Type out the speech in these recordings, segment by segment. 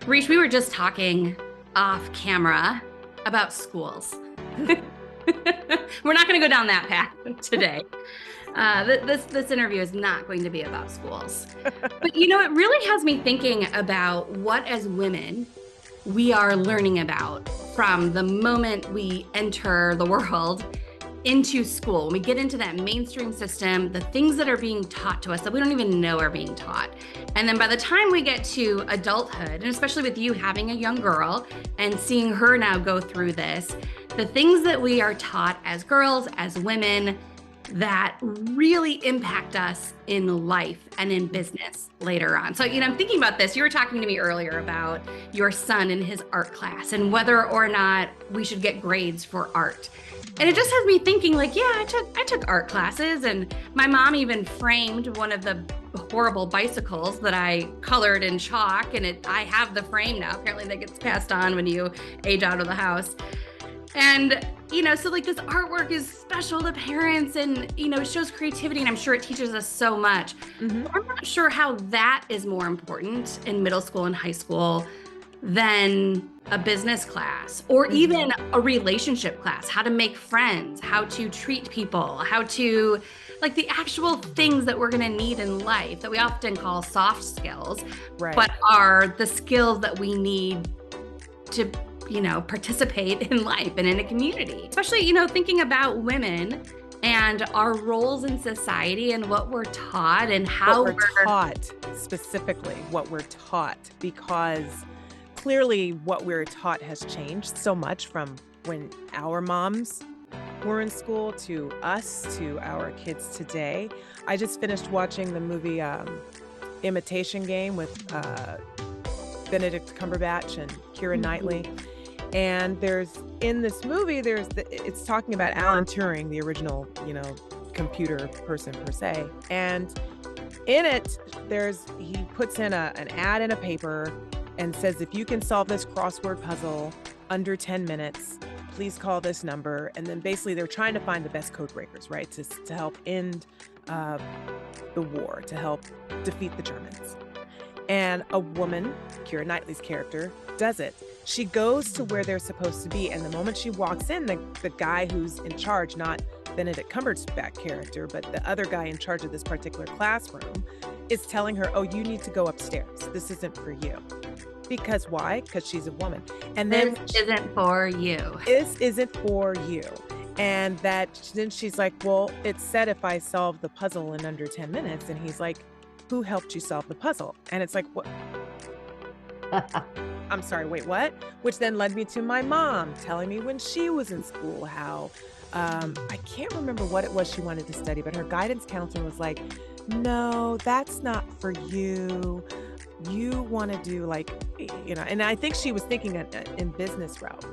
Reish, we were just talking off camera about schools. We're not going to go down that path today. This interview is not going to be about schools. But it really has me thinking about what as women we are learning about from the moment we enter the world into school. When we get into that mainstream system, the things that are being taught to us that we don't even know are being taught. And then by the time we get to adulthood, and especially with you having a young girl and seeing her now go through this, the things that we are taught as girls, as women, that really impact us in life and in business later on. So, I'm thinking about this. You were talking to me earlier about your son and his art class and whether or not we should get grades for art. And it just has me thinking I took art classes, and my mom even framed one of the horrible bicycles that I colored in chalk, and I have the frame now. Apparently that gets passed on when you age out of the house. And, so this artwork is special to parents and, it shows creativity, and I'm sure it teaches us so much. Mm-hmm. But I'm not sure how that is more important in middle school and high school than a business class or even a relationship class, how to make friends, how to treat people, how to the actual things that we're going to need in life that we often call soft skills, right, but are the skills that we need to participate in life and in a community, especially, thinking about women and our roles in society and what we're taught and how we're taught, specifically what we're taught, because clearly what we're taught has changed so much from when our moms were in school to us, to our kids today. I just finished watching the movie Imitation Game with Benedict Cumberbatch and Keira Knightley. And in this movie, it's talking about Alan Turing, the original, computer person per se. And in it, he puts in an ad in a paper and says, if you can solve this crossword puzzle under 10 minutes, please call this number. And then basically they're trying to find the best code breakers, right? To help end the war, to help defeat the Germans. And a woman, Keira Knightley's character, does it. She goes to where they're supposed to be. And the moment she walks in, the guy who's in charge, not Benedict Cumberbatch character, but the other guy in charge of this particular classroom, is telling her, oh, you need to go upstairs. This isn't for you. Because why? Because she's a woman. And then this isn't for you. This isn't for you. And then she's like, well, it said if I solve the puzzle in under 10 minutes. And he's like, who helped you solve the puzzle? And it's like, what? I'm sorry, wait, what? Which then led me to my mom telling me when she was in school how, I can't remember what it was she wanted to study, but her guidance counselor was like, no, that's not for you. You want to do and I think she was thinking in business route.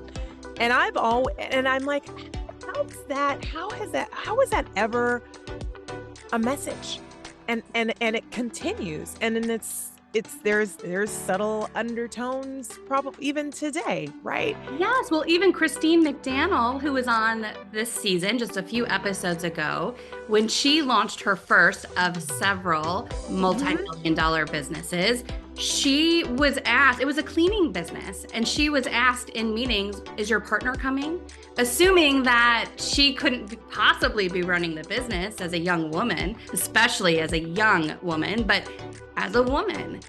And I'm like, how is that ever a message? And it continues. And then there's subtle undertones probably even today, right? Yes. Well, even Christine McDaniel, who was on this season just a few episodes ago, when she launched her first of several multi-million-dollar businesses, she was asked, it was a cleaning business, and she was asked in meetings, is your partner coming? Assuming that she couldn't possibly be running the business as a young woman, especially as a young woman, but as a woman.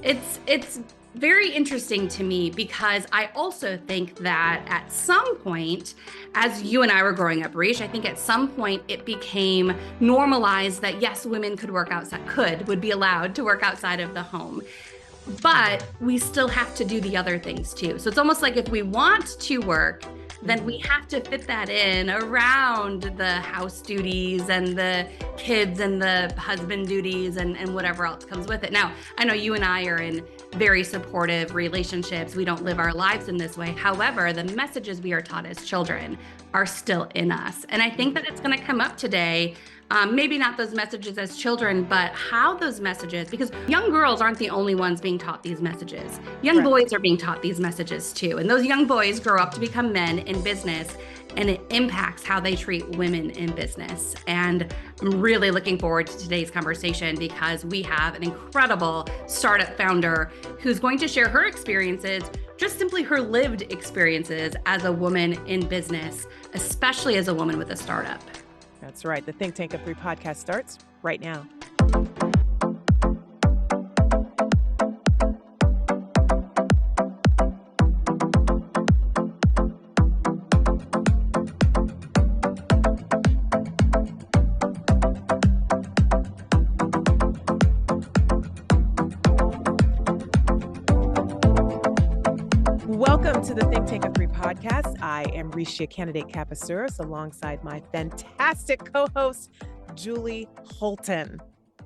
It's very interesting to me because I also think that at some point, as you and I were growing up, Reish, I think at some point it became normalized that yes, women would be allowed to work outside of the home. But we still have to do the other things too. So it's almost like if we want to work, then we have to fit that in around the house duties and the kids and the husband duties and whatever else comes with it. Now, I know you and I are in very supportive relationships. We don't live our lives in this way. However, the messages we are taught as children are still in us. And I think that it's going to come up today Maybe not those messages as children, but how those messages, because young girls aren't the only ones being taught these messages. Young Correct. boys are being taught these messages too. And those young boys grow up to become men in business, and it impacts how they treat women in business. And I'm really looking forward to today's conversation because we have an incredible startup founder who's going to share her experiences, just simply her lived experiences as a woman in business, especially as a woman with a startup. That's right. The Think Tank of Three podcast starts right now. Welcome to the Think Tank of Three podcast. I am Reischea Candidate Capasuris alongside my fantastic co-host, Julie Holton.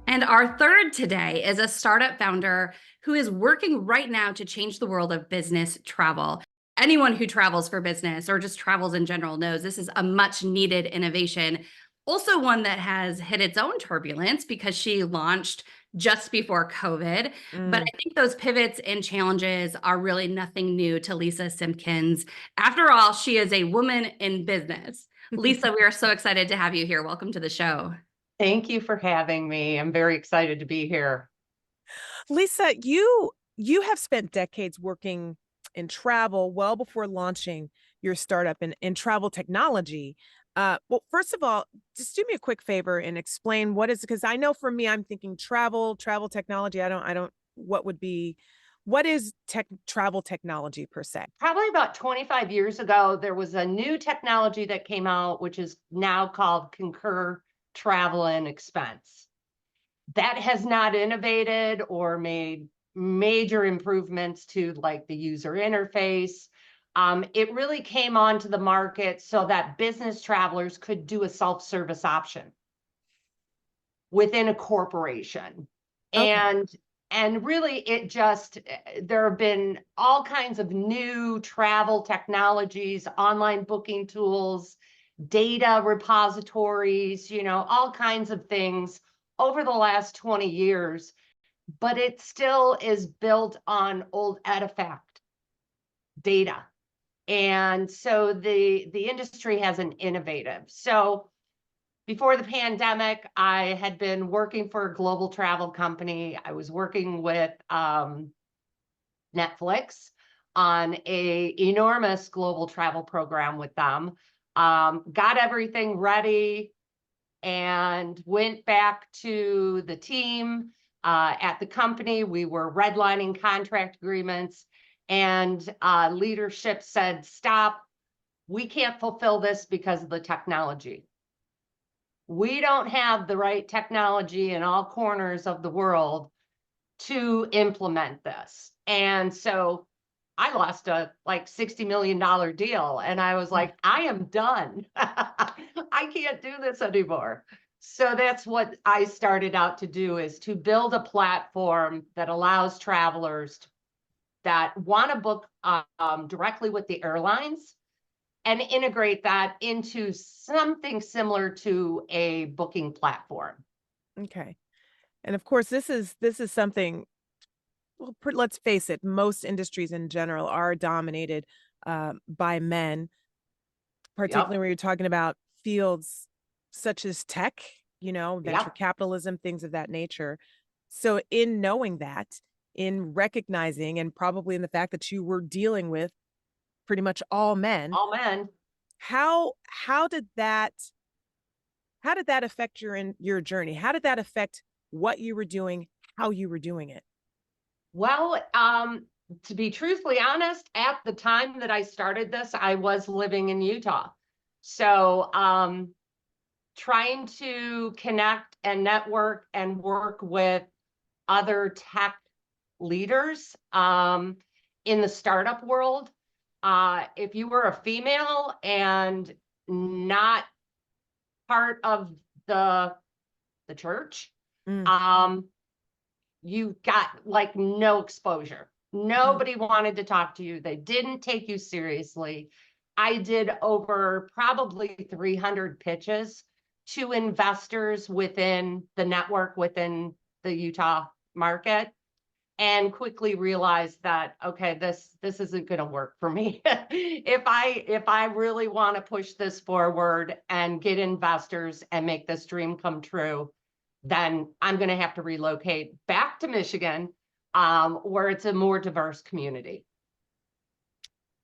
And our third today is a startup founder who is working right now to change the world of business travel. Anyone who travels for business or just travels in general knows this is a much needed innovation. Also one that has hit its own turbulence because she launched just before COVID. But I think those pivots and challenges are really nothing new to Lisa Simpkins. After all, she is a woman in business. Lisa, we are so excited to have you here. Welcome to the show. Thank you for having me. I'm very excited to be here. Lisa, you have spent decades working in travel well before launching your startup in travel technology. Well, first of all, just do me a quick favor and explain what is, because I know for me, I'm thinking travel technology. What is travel technology per se? Probably about 25 years ago, there was a new technology that came out, which is now called Concur Travel and Expense. That has not innovated or made major improvements to like the user interface. It really came onto the market so that business travelers could do a self-service option within a corporation. Okay. And really it just, there have been all kinds of new travel technologies, online booking tools, data repositories, all kinds of things over the last 20 years, but it still is built on old artifact data. And so the industry hasn't innovative. So before the pandemic, I had been working for a global travel company. I was working with Netflix on a enormous global travel program with them. Got everything ready and went back to the team at the company. We were redlining contract agreements, and leadership said, stop, we can't fulfill this because of the technology. We don't have the right technology in all corners of the world to implement this. And so I lost a like $60 million deal. And I was like, I am done. I can't do this anymore. So that's what I started out to do, is to build a platform that allows travelers that want to book directly with the airlines and integrate that into something similar to a booking platform. Okay. And of course, this is something, well, let's face it, most industries in general are dominated by men, particularly when you're talking about fields such as tech, venture capitalism, things of that nature. So in knowing that, in recognizing, and probably in the fact that you were dealing with pretty much all men, how did that affect your journey? How did that affect what you were doing, how you were doing it? Well, to be truthfully honest, at the time that I started this, I was living in Utah. So trying to connect and network and work with other tech leaders in the startup world. If you were a female and not part of the church, you got like no exposure. Nobody wanted to talk to you. They didn't take you seriously. I did over probably 300 pitches to investors within the network, within the Utah market, and quickly realized that, okay, this isn't going to work for me. If I really want to push this forward and get investors and make this dream come true, then I'm going to have to relocate back to Michigan, where it's a more diverse community.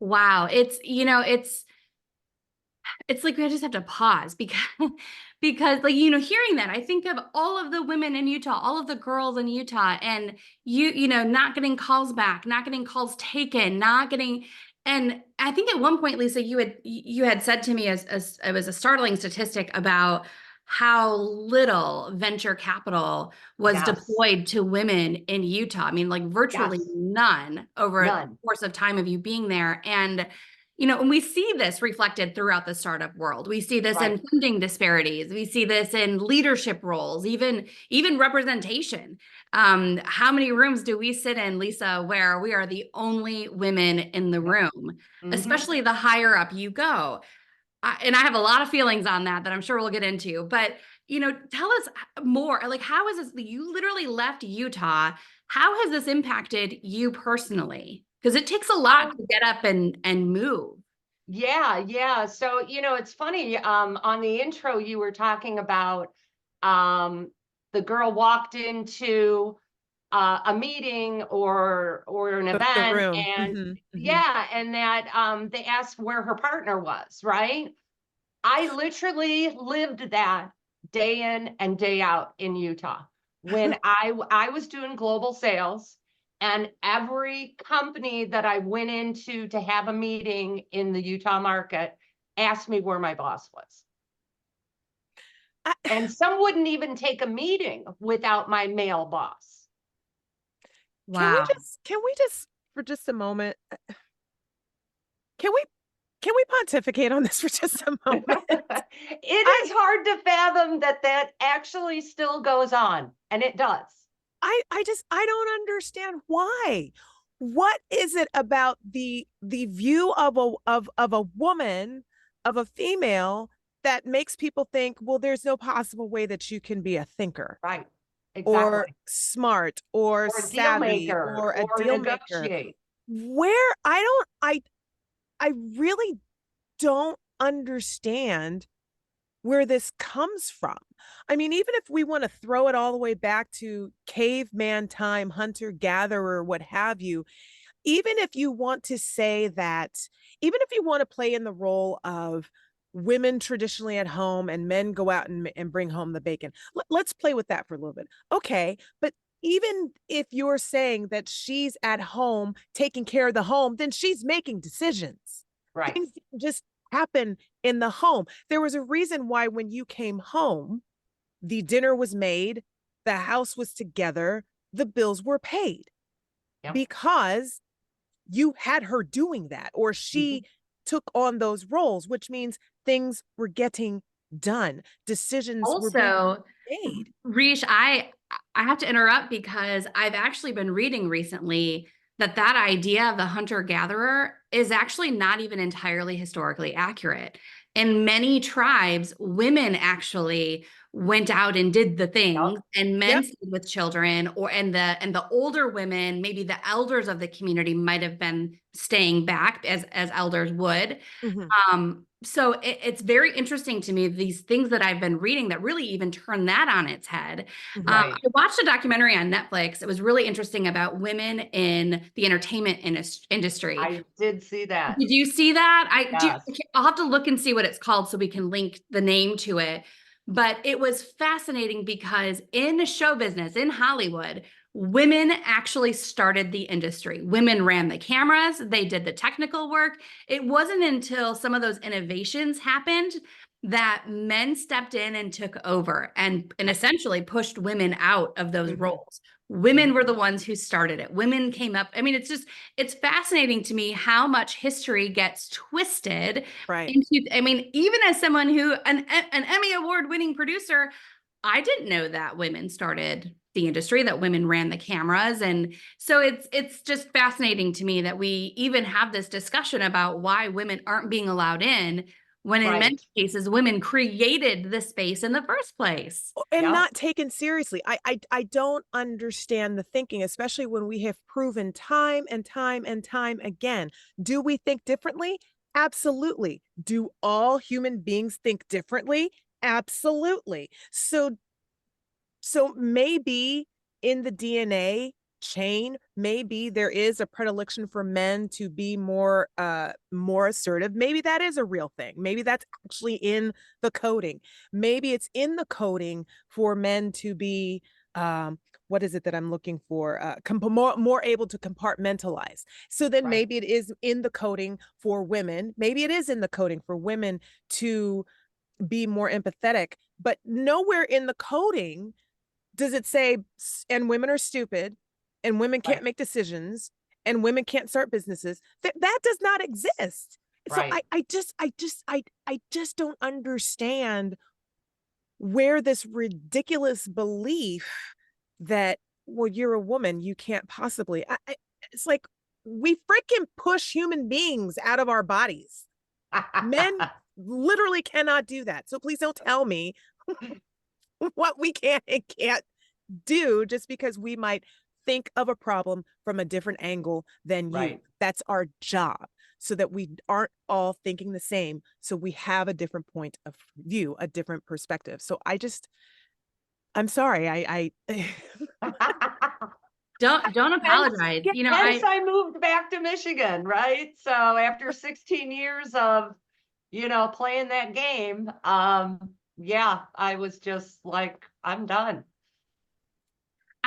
Wow. It's like I just have to pause because like, hearing that, I think of all of the women in Utah, all of the girls in Utah, and not getting calls back, not getting calls taken, not getting. And I think at one point, Lisa, you had said to me as it was a startling statistic about how little venture capital was Yes. deployed to women in Utah. I mean, like virtually Yes. none over None. the course of time of you being there. And and we see this reflected throughout the startup world. We see this in funding disparities. We see this in leadership roles, even representation. How many rooms do we sit in, Lisa, where we are the only women in the room, especially the higher up you go? And I have a lot of feelings on that I'm sure we'll get into. But, tell us more. Like, how is this? You literally left Utah. How has this impacted you personally? Because it takes a lot to get up and move. Yeah. So, it's funny, on the intro, you were talking about, the girl walked into a meeting or an The event, room. and yeah, and that they asked where her partner was, right? I literally lived that day in and day out in Utah. When I was doing global sales, and every company that I went into to have a meeting in the Utah market asked me where my boss was. And some wouldn't even take a meeting without my male boss. Wow. Can we just for just a moment, can we pontificate on this for just a moment? It is hard to fathom that actually still goes on, and it does. I don't understand why. What is it about the view of a woman, of a female, that makes people think, well, there's no possible way that you can be a thinker, Right? Exactly. or smart, or a deal savvy, maker, or a deal maker? negotiate. Where I really don't understand where this comes from. I mean, even if we want to throw it all the way back to caveman time, hunter gatherer, what have you, even if you want to say that, even if you want to play in the role of women traditionally at home and men go out and bring home the bacon, let's play with that for a little bit. Okay, but even if you're saying that she's at home taking care of the home, then she's making decisions. Right. Things just happen in the home. There was a reason why when you came home, the dinner was made, the house was together, the bills were paid. Yep. Because you had her doing that, or she took on those roles, which means things were getting done. Decisions were being made. Reish, I have to interrupt because I've actually been reading recently that idea of the hunter-gatherer is actually not even entirely historically accurate. In many tribes, women actually went out and did the things, and men stayed with children, and the older women, maybe the elders of the community, might have been staying back as elders would. So it's very interesting to me, these things that I've been reading that really even turn that on its head. I watched a documentary on Netflix. It was really interesting about women in the entertainment industry. I did see that. Did you see that? Yes. I'll have to look and see what it's called so we can link the name to it. But it was fascinating because in show business, in Hollywood, women actually started the industry. Women ran the cameras. They did the technical work. It wasn't until some of those innovations happened that men stepped in and took over and essentially pushed women out of those roles. Women were the ones who started it. Women came up. I mean, it's fascinating to me how much history gets twisted. Right. I mean, even as someone who, an Emmy Award-winning producer, I didn't know that women started the industry, that women ran the cameras. And so it's just fascinating to me that we even have this discussion about why women aren't being allowed in, when in many Right. cases, women created the space in the first place. And Yep. not taken seriously. I don't understand the thinking, especially when we have proven time and time and time again. Do we think differently? Absolutely. Do all human beings think differently? Absolutely. So maybe in the DNA chain, maybe there is a predilection for men to be more assertive. Maybe that is a real thing. Maybe that's actually in the coding. Maybe it's in the coding for men to be what is it that I'm looking for? More able to compartmentalize. So then Right. maybe it is in the coding for women. Maybe it is in the coding for women to be more empathetic, but nowhere in the coding does it say and women are stupid and women can't Right. make decisions and women can't start businesses. That does not exist. So Right. I just don't understand where this ridiculous belief that, well, you're a woman, you can't possibly. It's like we freaking push human beings out of our bodies. Men literally cannot do that. So please don't tell me what we can and can't do just because we might think of a problem from a different angle than you. Right. That's our job, so that we aren't all thinking the same. So we have a different point of view, a different perspective. So I'm sorry. I Don't Hence, apologize. hence I moved back to Michigan, right? So after 16 years of, playing that game, yeah, I was just like, I'm done.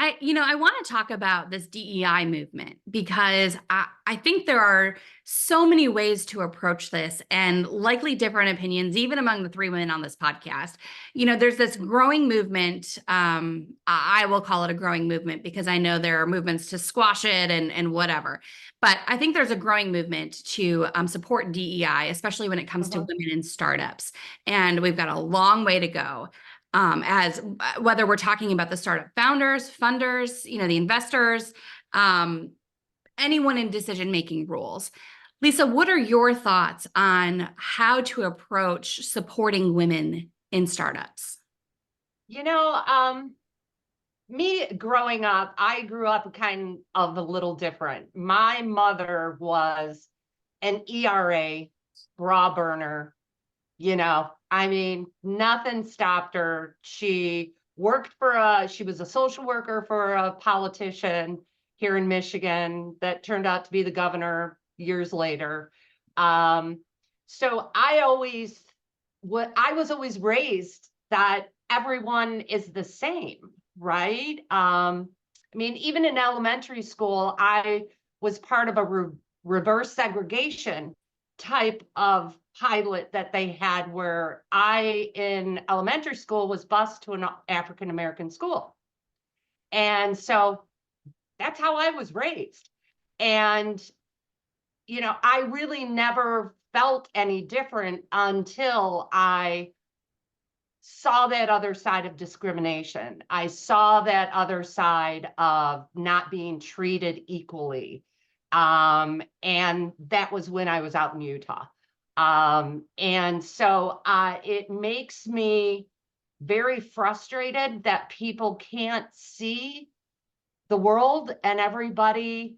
I want to talk about this DEI movement because I think there are so many ways to approach this and likely different opinions, even among the three women on this podcast. There's this growing movement. I will call it a growing movement because I know there are movements to squash it and whatever. But I think there's a growing movement to support DEI, especially when it comes to women in startups. And we've got a long way to go. As whether we're talking about the startup founders, funders, the investors, anyone in decision-making roles. Lisa, what are your thoughts on how to approach supporting women in startups? Me growing up, I grew up kind of a little different. My mother was an ERA bra burner. Nothing stopped her. She she was a social worker for a politician here in Michigan that turned out to be the governor years later. So I was always raised that everyone is the same, right? Even in elementary school, I was part of a reverse segregation type of pilot that they had where I, in elementary school, was bused to an African American school. And so that's how I was raised. And, I really never felt any different until I saw that other side of discrimination. I saw that other side of not being treated equally. And that was when I was out in Utah. And so it makes me very frustrated that people can't see the world and everybody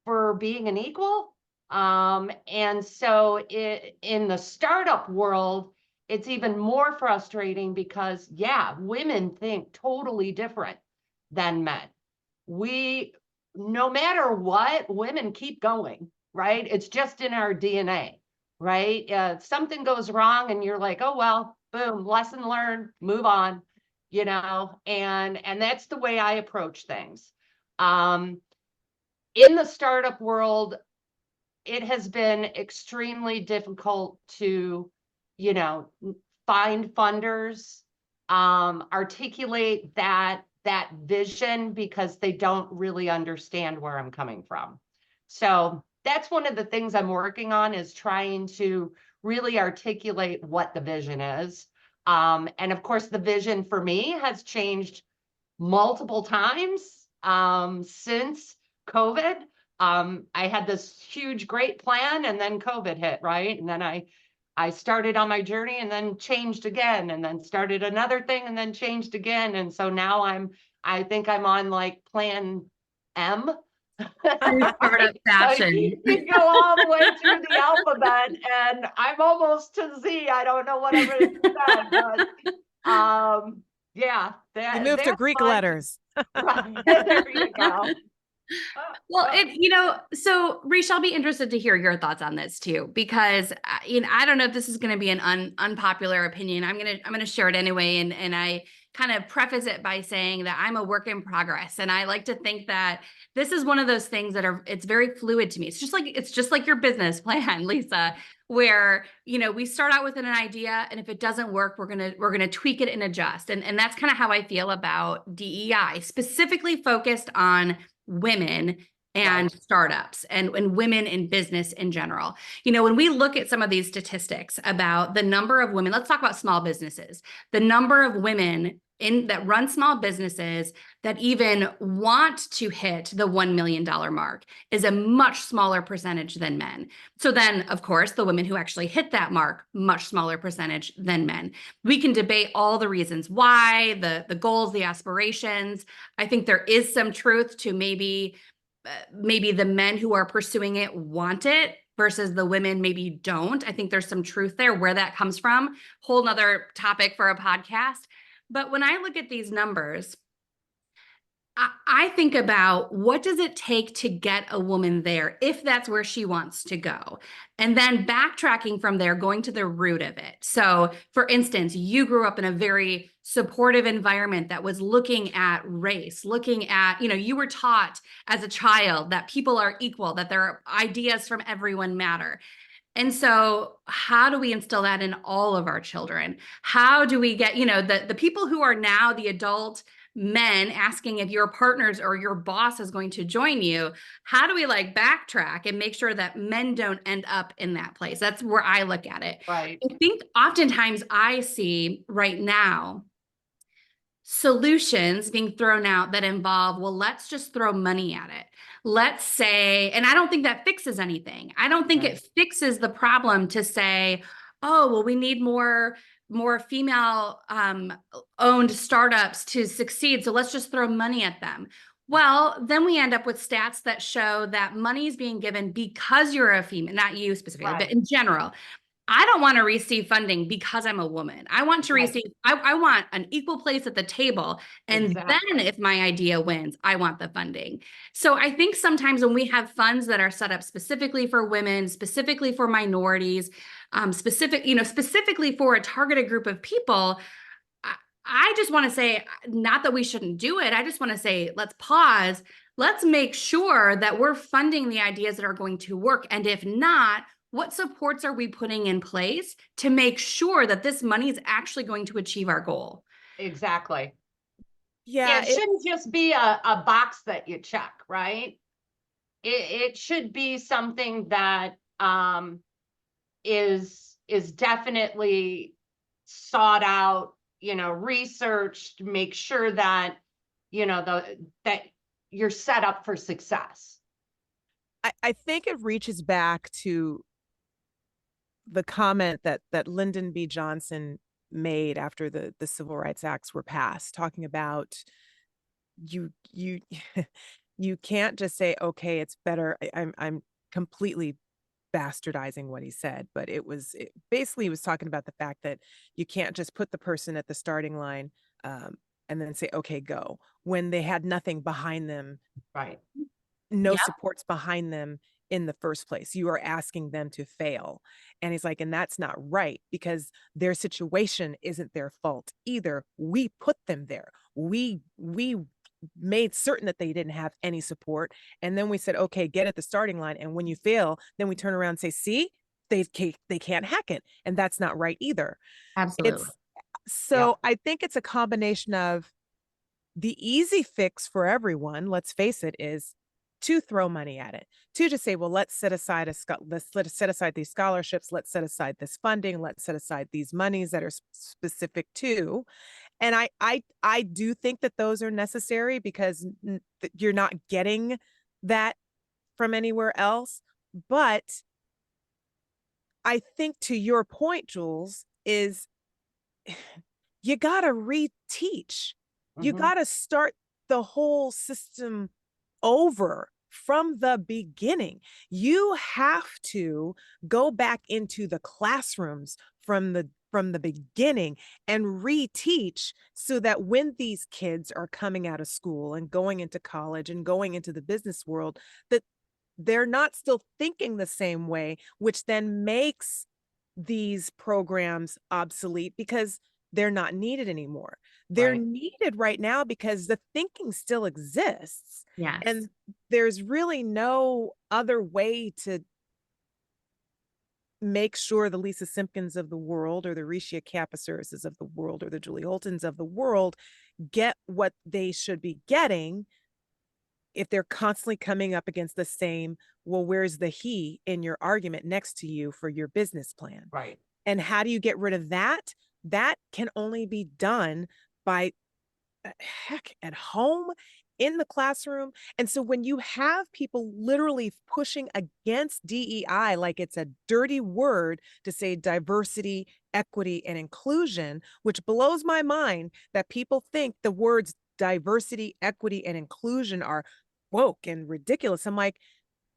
for being an equal. And so in the startup world, it's even more frustrating because, yeah, women think totally different than men. No matter what, women keep going, right? It's just in our DNA, right? If something goes wrong and you're like, oh, well, boom, lesson learned, move on, and that's the way I approach things. In the startup world, it has been extremely difficult to, find funders, articulate that vision because they don't really understand where I'm coming from. So that's one of the things I'm working on, is trying to really articulate what the vision is. And of course, the vision for me has changed multiple times since COVID. I had this huge, great plan, and then COVID hit, right? And then I I started on my journey and then changed again, and then started another thing and then changed again. And so now I think I'm on like plan M. Startup fashion. You go all the way through the alphabet, and I'm almost to Z. I don't know what I'm going to do then, but yeah, You moved to that's Greek fun. letters. Right. There you go. Well, so Reischea, I'll be interested to hear your thoughts on this too, because I don't know if this is going to be an unpopular opinion. I'm gonna share it anyway, and I kind of preface it by saying that I'm a work in progress, and I like to think that this is one of those things that it's very fluid to me. It's just like your business plan, Lisa, where we start out with an idea, and if it doesn't work, we're gonna tweak it and adjust, and that's kind of how I feel about DEI, specifically focused on women and startups and women in business in general. When we look at some of these statistics about the number of women, let's talk about small businesses, the number of women that run small businesses that even want to hit the $1 million mark is a much smaller percentage than men. So then, of course, the women who actually hit that mark, much smaller percentage than men. We can debate all the reasons why, the goals, the aspirations. I think there is some truth to maybe the men who are pursuing it want it versus the women maybe don't. I think there's some truth there. Where that comes from, whole nother topic for a podcast. But when I look at these numbers, I think about what does it take to get a woman there if that's where she wants to go, and then backtracking from there, going to the root of it. So for instance, you grew up in a very supportive environment that was looking at race, looking at, you were taught as a child that people are equal, that their ideas from everyone matter. And so how do we instill that in all of our children? How do we get, the people who are now the adult men asking if your partners or your boss is going to join you? How do we backtrack and make sure that men don't end up in that place? That's where I look at it. Right. I think oftentimes I see right now solutions being thrown out that involve, well, let's just throw money at it. Let's say, and I don't think that fixes anything. I don't think it fixes the problem to say, oh, well, we need more female owned startups to succeed, so let's just throw money at them. Well, then we end up with stats that show that money is being given because you're a female, not you specifically, but in general. I don't want to receive funding because I'm a woman. I want to receive, I want an equal place at the table. And then if my idea wins, I want the funding. So I think sometimes when we have funds that are set up specifically for women, specifically for minorities, specifically for a targeted group of people, I just want to say, not that we shouldn't do it. I just want to say, let's pause. Let's make sure that we're funding the ideas that are going to work. And if not, what supports are we putting in place to make sure that this money is actually going to achieve our goal? Exactly. Yeah, it shouldn't just be a box that you check, right? It should be something that is definitely sought out, researched, make sure that that you're set up for success. I think it reaches back to the comment that Lyndon B. Johnson made after the Civil Rights Acts were passed, talking about you you can't just say, okay, it's better. I'm completely bastardizing what he said, but basically he was talking about the fact that you can't just put the person at the starting line and then say, okay, go, when they had nothing behind them, right? No supports behind them in the first place. You are asking them to fail. And he's like, and that's not right, because their situation isn't their fault either. We put them there. We made certain that they didn't have any support. And then we said, okay, get at the starting line. And when you fail, then we turn around and say, see, they can't hack it. And that's not right either. Absolutely. I think it's a combination of the easy fix for everyone, let's face it, is to throw money at it, to just say, well, let's set aside these scholarships, let's set aside this funding, let's set aside these monies that are specific to. And I do think that those are necessary, because you're not getting that from anywhere else. But I think to your point, Jules, is you got to reteach. You Mhm. got to start the whole system over from the beginning. You have to go back into the classrooms from the beginning and reteach so that when these kids are coming out of school and going into college and going into the business world, that they're not still thinking the same way, which then makes these programs obsolete because they're not needed anymore. They're Right. needed right now because the thinking still exists. Yes. And there's really no other way to make sure the Lisa Simpkins of the world or the Reischea Capacerises of the world or the Julie Holtons of the world get what they should be getting if they're constantly coming up against the same, well, where's the he in your argument next to you for your business plan? Right. And how do you get rid of that? That can only be done by heck at home, in the classroom. And so when you have people literally pushing against DEI like it's a dirty word to say diversity, equity, and inclusion, which blows my mind that people think the words diversity, equity, and inclusion are woke and ridiculous. I'm like,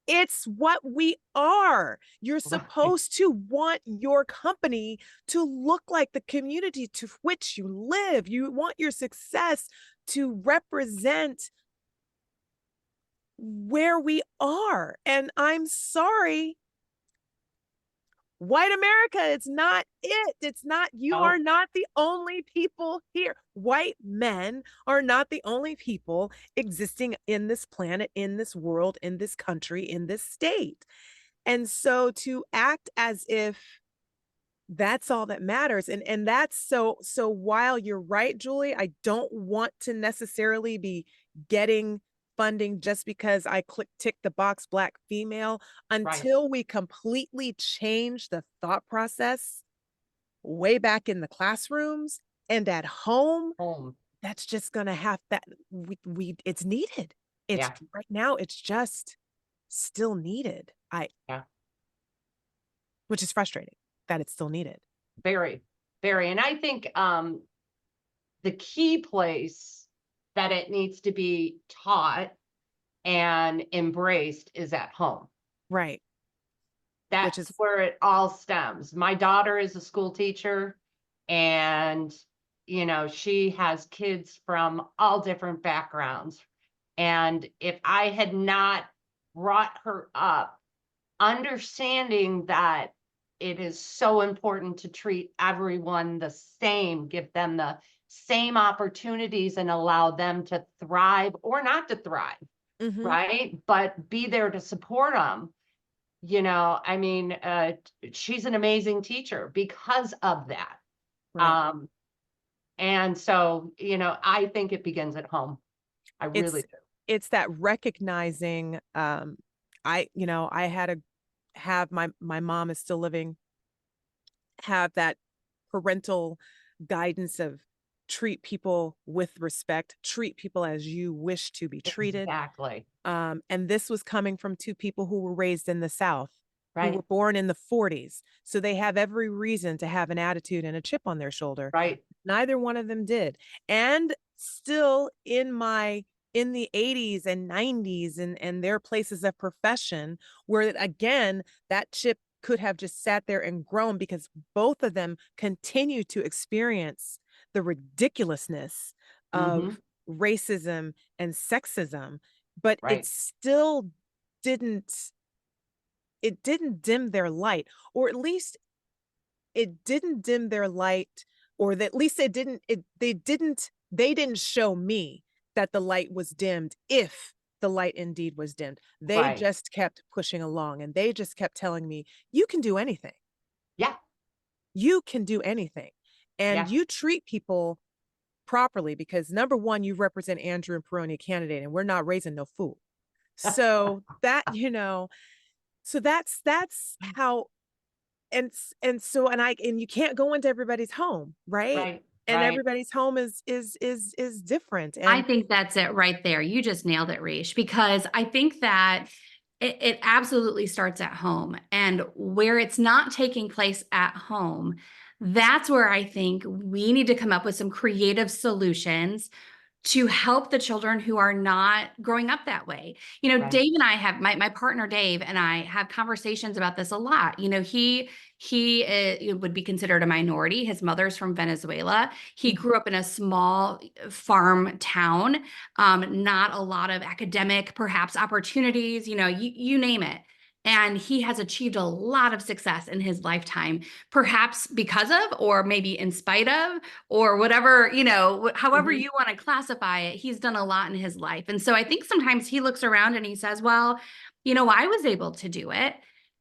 it's what we are. You're Right. supposed to want your company to look like the community to which you live. You want your success to represent where we are. And I'm sorry, white America, it's not it. It's not, you are No. not the only people here. White men are not the only people existing in this planet, in this world, in this country, in this state. And so to act as if that's all that matters, and that's so while you're right, Julie, I don't want to necessarily be getting funding just because I tick the box black female Right. until we completely change the thought process way back in the classrooms and at home. Home. That's just gonna have that we it's needed. It's Yeah. right now, it's just still needed. I Yeah. Which is frustrating that it's still needed. Very, very. And I think the key place that it needs to be taught and embraced is at home. Right. Which That's is where it all stems. My daughter is a school teacher, and she has kids from all different backgrounds. And if I had not brought her up understanding that it is so important to treat everyone the same, give them the same opportunities and allow them to thrive or not to thrive, mhm, right? But be there to support them. I mean, she's an amazing teacher because of that. right. Um, and so, I think it begins at home. I really It's do. it's that recognizing, I had to have my mom is still living, have that parental guidance of treat people with respect, treat people as you wish to be treated. Exactly. And this was coming from two people who were raised in the South, who were Right. born in the 40s. So they have every reason to have an attitude and a chip on their shoulder. Right. Neither one of them did. And still in the 80s and 90s and their places of profession where again that chip could have just sat there and grown because both of them continue to experience the ridiculousness Hmm. of racism and sexism, but Right. didn't it didn't dim their light, or at least it didn't dim their light, or that at least they didn't show me that the light was dimmed if the light indeed was dimmed. They Right. just kept pushing along and they just kept telling me, you can do anything. Yeah. You can do anything. And Yeah. you treat people properly because number one, you represent Andrew and Peroni candidate, and we're not raising no fool. So that, so that's how and you can't go into everybody's home, right? Right. And Right. everybody's home is different. I And think that's it right there. You just nailed it, Reish, because I think that It absolutely starts at home. And where it's not taking place at home, that's where I think we need to come up with some creative solutions to help the children who are not growing up that way. Right. Dave and I have my partner Dave and I have conversations about this a lot. He would be considered a minority. His mother's from Venezuela. He grew up in a small farm town, not a lot of academic, perhaps opportunities, you name it. And he has achieved a lot of success in his lifetime, perhaps because of, or maybe in spite of, or whatever, however Mhm. you want to classify it, he's done a lot in his life. And so I think sometimes he looks around and he says, well, I was able to do it. Right.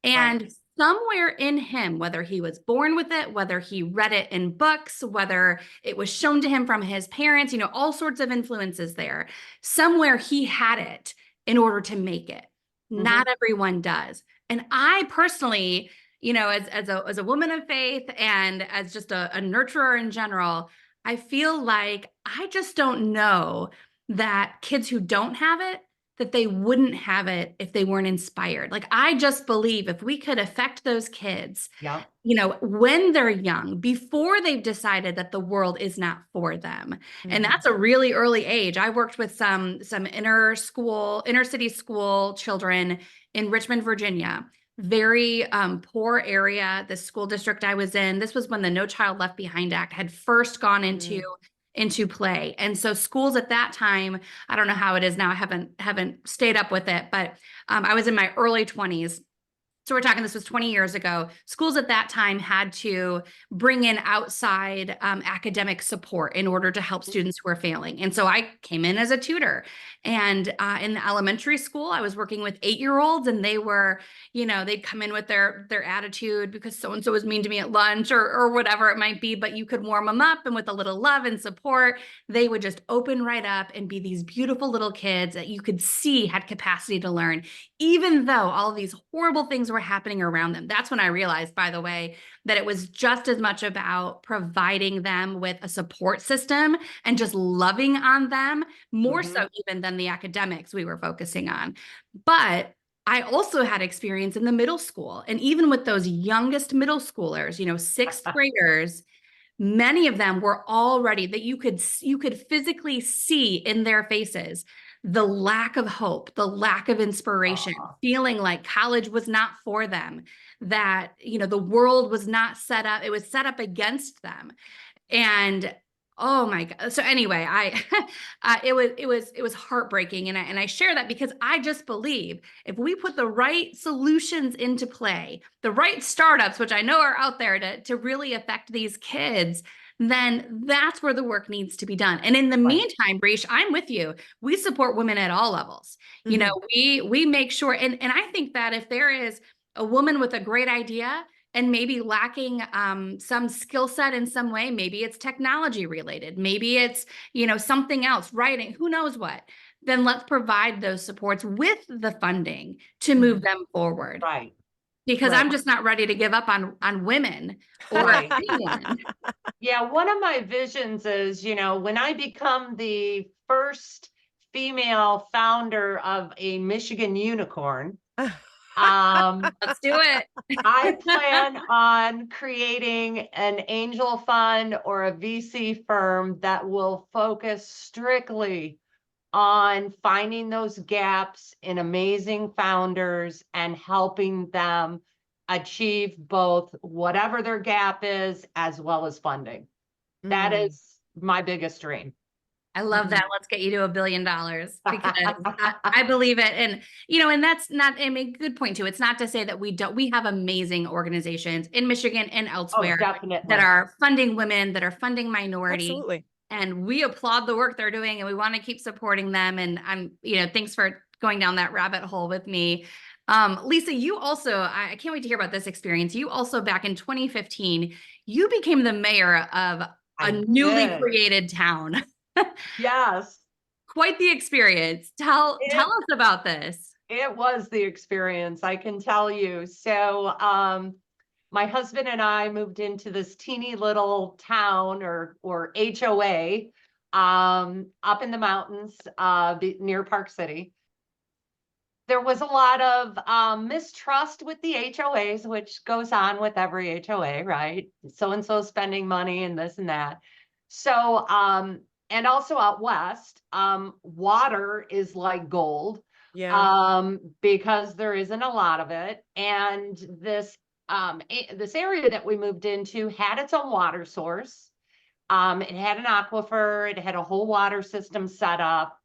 And somewhere in him, whether he was born with it, whether he read it in books, whether it was shown to him from his parents, all sorts of influences there, somewhere he had it in order to make it. Not everyone does. And I personally, as a woman of faith and as just a nurturer in general, I feel like I just don't know that kids who don't have it, that they wouldn't have it if they weren't inspired. Like, I just believe if we could affect those kids, Yeah. when they're young, before they've decided that the world is not for them. And Mhm. that's a really early age. I worked with some inner city school children in Richmond, Virginia. Very poor area. The school district I was in, this was when the No Child Left Behind Act had first gone into play. And so schools at that time, I don't know how it is now, I haven't stayed up with it, but I was in my early 20s. So we're talking, this was 20 years ago. Schools at that time had to bring in outside academic support in order to help students who were failing. And so I came in as a tutor. And in the elementary school, I was working with 8-year-olds, and they were, they'd come in with their attitude because so-and-so was mean to me at lunch, or whatever it might be, but you could warm them up, and with a little love and support, they would just open right up and be these beautiful little kids that you could see had capacity to learn, even though all of these horrible things were happening around them. That's when I realized, by the way, that it was just as much about providing them with a support system and just loving on them, more so even than the academics we were focusing on. But I also had experience in the middle school. And even with those youngest middle schoolers, sixth graders, many of them were already, that you could physically see in their faces the lack of hope, the lack of inspiration, feeling like college was not for them, that the world was not set up, it was set up against them. And oh my God. So anyway, it was heartbreaking. And I share that because I just believe if we put the right solutions into play, the right startups, which I know are out there to really affect these kids, then that's where the work needs to be done. And in the meantime, Reish, I'm with you. We support women at all levels. We make sure, and I think that if there is a woman with a great idea and maybe lacking some skill set in some way, maybe it's technology related, maybe it's, something else, writing, who knows what, then let's provide those supports with the funding to move them forward. Right. Because Right. I'm just not ready to give up on women or Right. anyone. Yeah, one of my visions is, when I become the first female founder of a Michigan unicorn, Let's do it. I plan on creating an angel fund or a VC firm that will focus strictly on finding those gaps in amazing founders and helping them achieve both whatever their gap is as well as funding. That is my biggest dream. I love that. Let's get you to $1 billion, because I believe it. And, and that's not, I mean, good point too. It's not to say that we have amazing organizations in Michigan and elsewhere Definitely. that are funding women, that are funding minority. Absolutely. And we applaud the work they're doing, and we want to keep supporting them. And I'm, thanks for going down that rabbit hole with me. Lisa, you also, I can't wait to hear about this experience. You also, back in 2015, you became the mayor of a newly created town. Yes. Quite the experience. Tell us about this. It was the experience, I can tell you. So, my husband and I moved into this teeny little town or HOA, up in the mountains, near Park City. there was a lot of mistrust with the HOAs, which goes on with every HOA, right? So-and-so spending money and this and that. So, and also out west, water is like gold, Yeah. because there isn't a lot of it. And this area that we moved into had its own water source. It had an aquifer, it had a whole water system set up.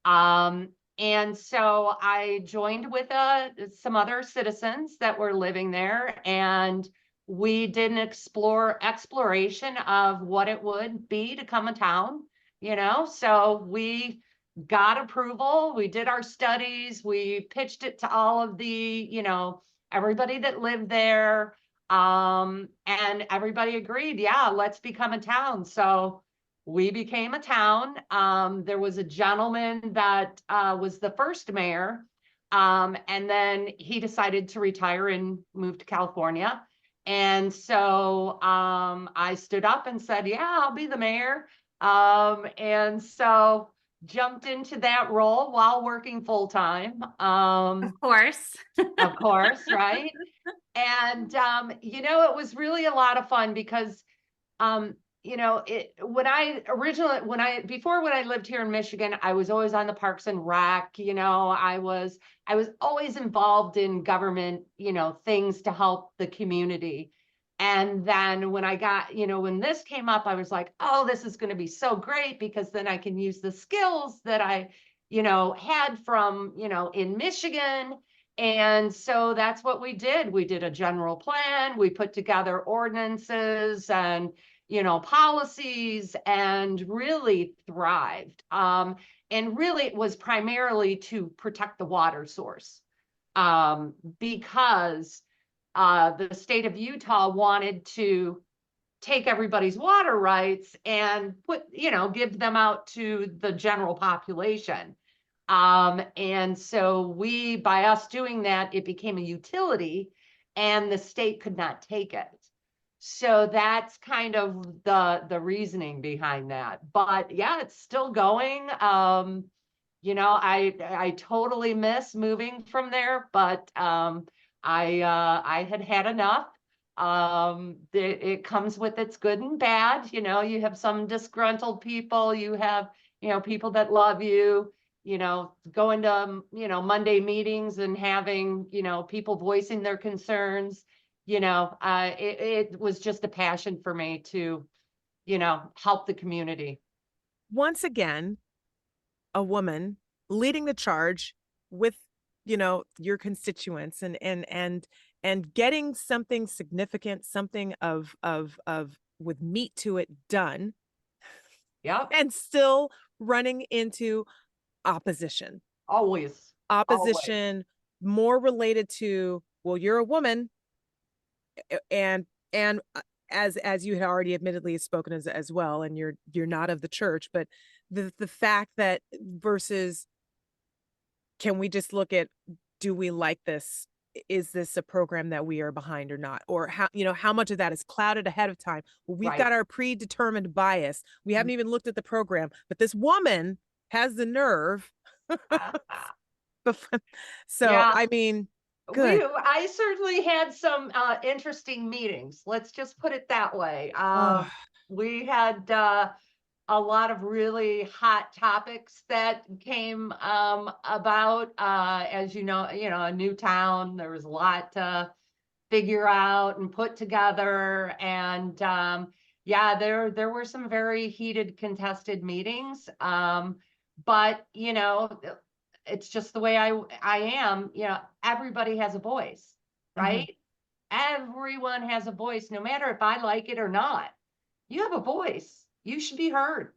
Um, and so I joined with some other citizens that were living there, and we did an exploration of what it would be to come a town, you know. So we got approval, we did our studies, we pitched it to all of the, you know, everybody that lived there. And everybody agreed, yeah, let's become a town. So we became a town. There was a gentleman that was the first mayor. And then he decided to retire and move to California. And so I stood up and said, yeah, I'll be the mayor. And so jumped into that role while working full time. Of course, right? And you know, it was really a lot of fun because you know, when I lived here in Michigan, I was always on the Parks and Rec, you know, I was always involved in government, you know, things to help the community. And then when I got, you know, when this came up, I was like, oh, this is going to be so great because then I can use the skills that I, you know, had from, you know, in Michigan. And so that's what we did. We did a general plan. We put together ordinances and, you know, policies, and really thrived. And really it was primarily to protect the water source, because the state of Utah wanted to take everybody's water rights and put, you know, give them out to the general population. And so by us doing that, it became a utility and the state could not take it. So that's kind of the reasoning behind that. But yeah, it's still going. You know, I totally miss moving from there, but I had enough. It comes with its good and bad. You know, you have some disgruntled people, you have, you know, people that love you, you know, going to, you know, Monday meetings and having, you know, people voicing their concerns. You know, it was just a passion for me to, you know, help the community. Once again, a woman leading the charge with, you know, your constituents and getting something significant, something of with meat to it done. Yep. And still running into opposition. Always. Opposition more related to, well, you're a woman, and as you had already admittedly spoken as well, and you're not of the church, but the fact that versus, can we just look at, do we like this? Is this a program that we are behind or not? Or how, you know, how much of that is clouded ahead of time? Well, we've got our predetermined bias. We haven't even looked at the program, but this woman has the nerve. So, yeah. I mean, good. I certainly had some interesting meetings. Let's just put it that way. We had a lot of really hot topics that came about. As you know, a new town. There was a lot to figure out and put together, and yeah, there were some very heated, contested meetings. But you know, it's just the way I am. You know, everybody has a voice, right? Everyone has a voice, no matter if I like it or not. You have a voice. You should be heard.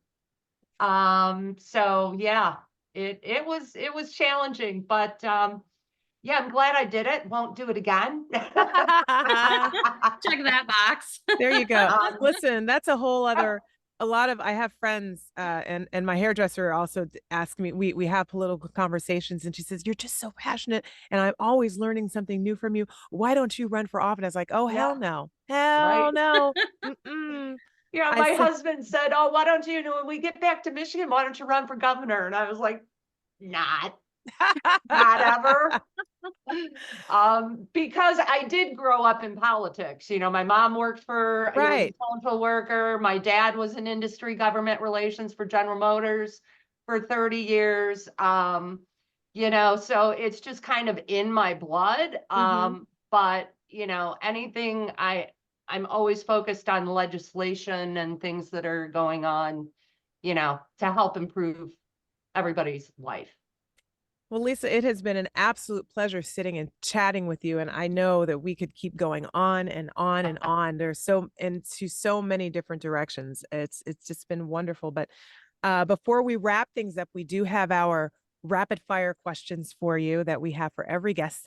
So yeah, it was challenging, but yeah, I'm glad I did it. Won't do it again. Check that box. There you go. Listen, that's a whole other, I have friends, and my hairdresser also asked me, we have political conversations, and she says, you're just so passionate and I'm always learning something new from you. Why don't you run for office? I was like, oh, hell no. Hell no. Yeah, my husband said, oh, why don't you, when we get back to Michigan, why don't you run for governor? And I was like, not. Not ever. Because I did grow up in politics. My mom worked for, he was Right. a social worker. My dad was in industry government relations for General Motors for 30 years. So it's just kind of in my blood. But anything I'm always focused on legislation and things that are going on, to help improve everybody's life. Well, Lisa, it has been an absolute pleasure sitting and chatting with you. And I know that we could keep going on and on and on. There's into so many different directions. It's just been wonderful. But before we wrap things up, we do have our rapid fire questions for you that we have for every guest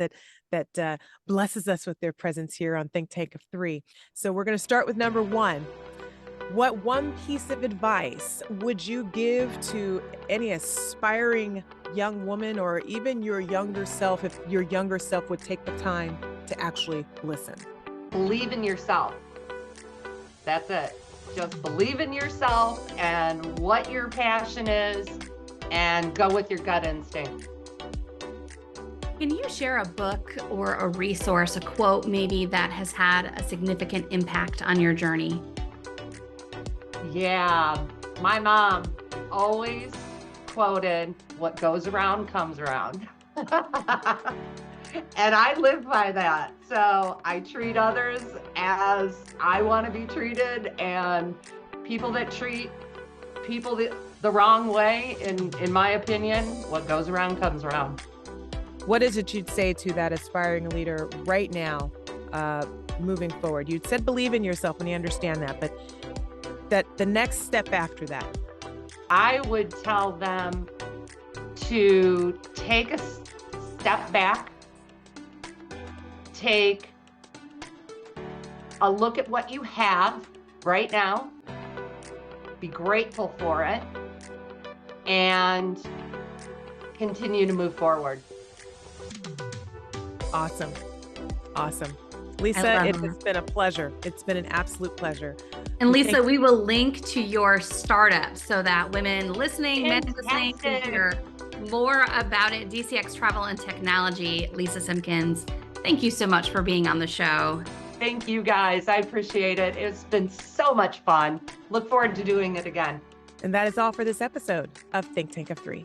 that blesses us with their presence here on Think Tank of Three. So we're going to start with number one. What one piece of advice would you give to any aspiring young woman, or even your younger self, if your younger self would take the time to actually listen? Believe in yourself. That's it. Just believe in yourself and what your passion is, and go with your gut instinct. Can you share a book or a resource, a quote maybe, that has had a significant impact on your journey? Yeah, my mom always quoted, "What goes around comes around." And I live by that. So I treat others as I want to be treated, and people that treat people the wrong way, in my opinion, what goes around comes around. What is it you'd say to that aspiring leader right now, moving forward? You'd said believe in yourself, and you understand that, but that the next step after that. I would tell them to take a step back, take a look at what you have right now, be grateful for it, and continue to move forward. Awesome. Lisa, it has been a pleasure. It's been an absolute pleasure. And Lisa, we will link to your startup so that women listening, men listening, can hear more about it. DCX Travel and Technology. Lisa Simpkins, thank you so much for being on the show. Thank you, guys. I appreciate it. It's been so much fun. Look forward to doing it again. And that is all for this episode of Think Tank of Three.